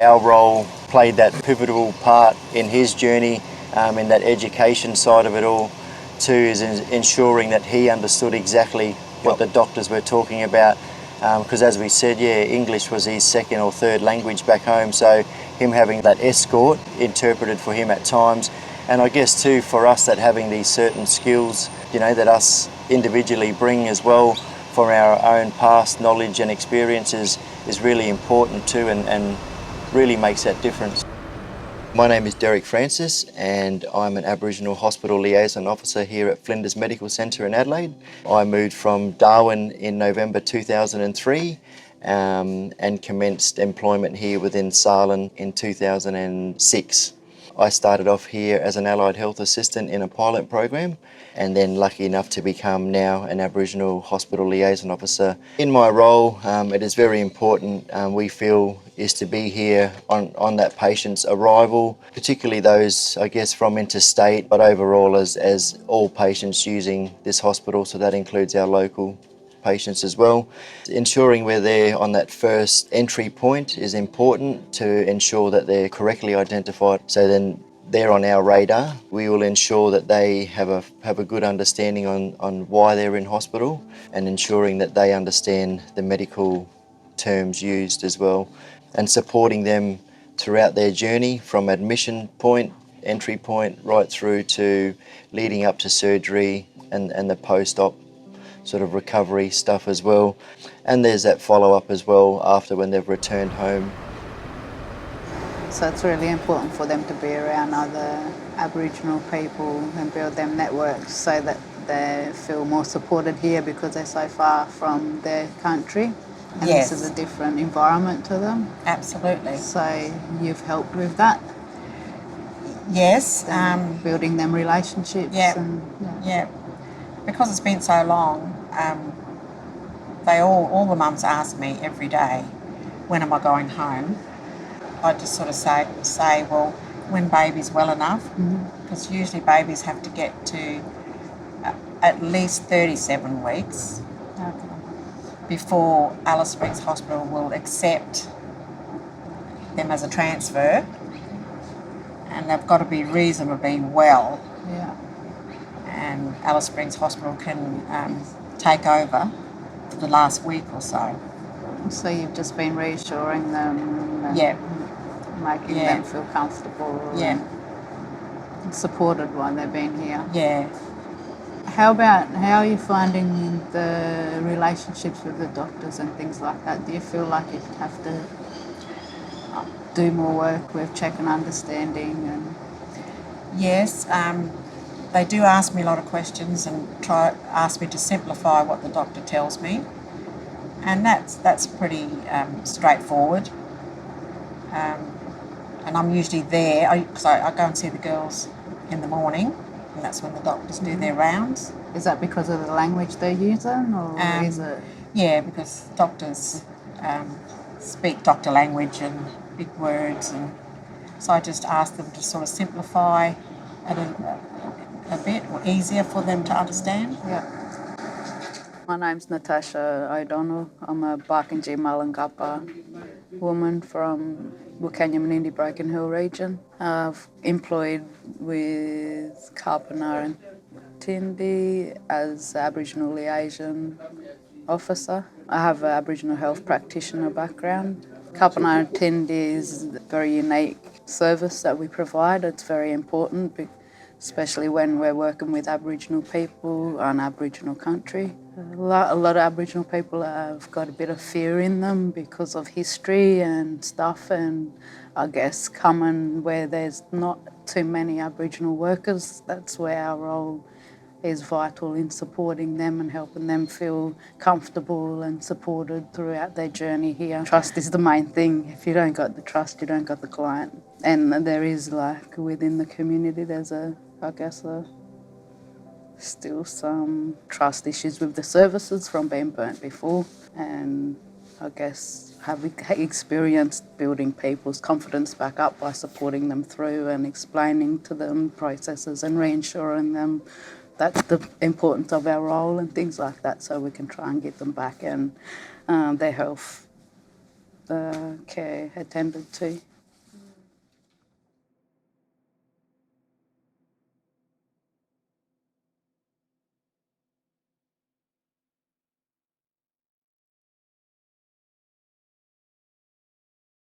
Our role played that pivotal part in his journey, in that education side of it all, too, is ensuring that he understood exactly what the doctors were talking about. Because as we said, English was his second or third language back home, so him having that escort interpreted for him at times. And I guess too, for us, that having these certain skills, that us individually bring as well from our own past knowledge and experiences is really important too, and really makes that difference. My name is Derek Francis and I'm an Aboriginal Hospital Liaison Officer here at Flinders Medical Centre in Adelaide. I moved from Darwin in November 2003 and commenced employment here within Sarlan in 2006. I started off here as an allied health assistant in a pilot program and then lucky enough to become now an Aboriginal Hospital Liaison Officer. In my role, it is very important, we feel, is to be here on that patient's arrival, particularly those, I guess, from interstate, but overall as all patients using this hospital, so that includes our local patients as well. Ensuring we're there on that first entry point is important to ensure that they're correctly identified. So then they're on our radar. We will ensure that they have a good understanding on why they're in hospital and ensuring that they understand the medical terms used as well, and supporting them throughout their journey from admission point, entry point, right through to leading up to surgery and the post-op sort of recovery stuff as well. And there's that follow-up as well after when they've returned home. So it's really important for them to be around other Aboriginal people and build them networks so that they feel more supported here because they're so far from their country. And Yes. This is a different environment to them. Absolutely. So you've helped with that? Yes. Building them relationships? Yeah. Yeah. Because it's been so long, all the mums ask me every day, when am I going home? I just sort of say, well, when baby's well enough, because usually babies have to get to at least 37 weeks before Alice Springs Hospital will accept them as a transfer, and they've got to be reasonably well. Yeah. And Alice Springs Hospital can take over for the last week or so. So you've just been reassuring them and making them feel comfortable and supported while they've been here. Yeah. How are you finding the relationships with the doctors and things like that? Do you feel like you have to do more work with check and understanding? And Yes, they do ask me a lot of questions and ask me to simplify what the doctor tells me, and that's pretty straightforward. And I'm usually there because I go and see the girls in the morning, and that's when the doctors do their rounds. Is that because of the language they're using, or is it? Yeah, because doctors speak doctor language and big words, and so I just ask them to sort of simplify it a bit or easier for them to understand. Yeah. My name's Natasha O'Donnell. I'm a Barkindji Mullunkappa woman from Wilcannia Menindee Broken Hill region. I've employed with Karpana and Tindi as Aboriginal Liaison Officer. I have an Aboriginal health practitioner background. Karpana and Tindi is a very unique service that we provide. It's very important, especially when we're working with Aboriginal people on Aboriginal country. A lot of Aboriginal people have got a bit of fear in them because of history and stuff, and I guess coming where there's not too many Aboriginal workers, that's where our role is vital in supporting them and helping them feel comfortable and supported throughout their journey here. Trust is the main thing. If you don't got the trust, you don't got the client. And there is, like, within the community, there's still some trust issues with the services from being burnt before, and I guess having experienced building people's confidence back up by supporting them through and explaining to them processes and reassuring them that's the importance of our role and things like that, so we can try and get them back and their health care attended to.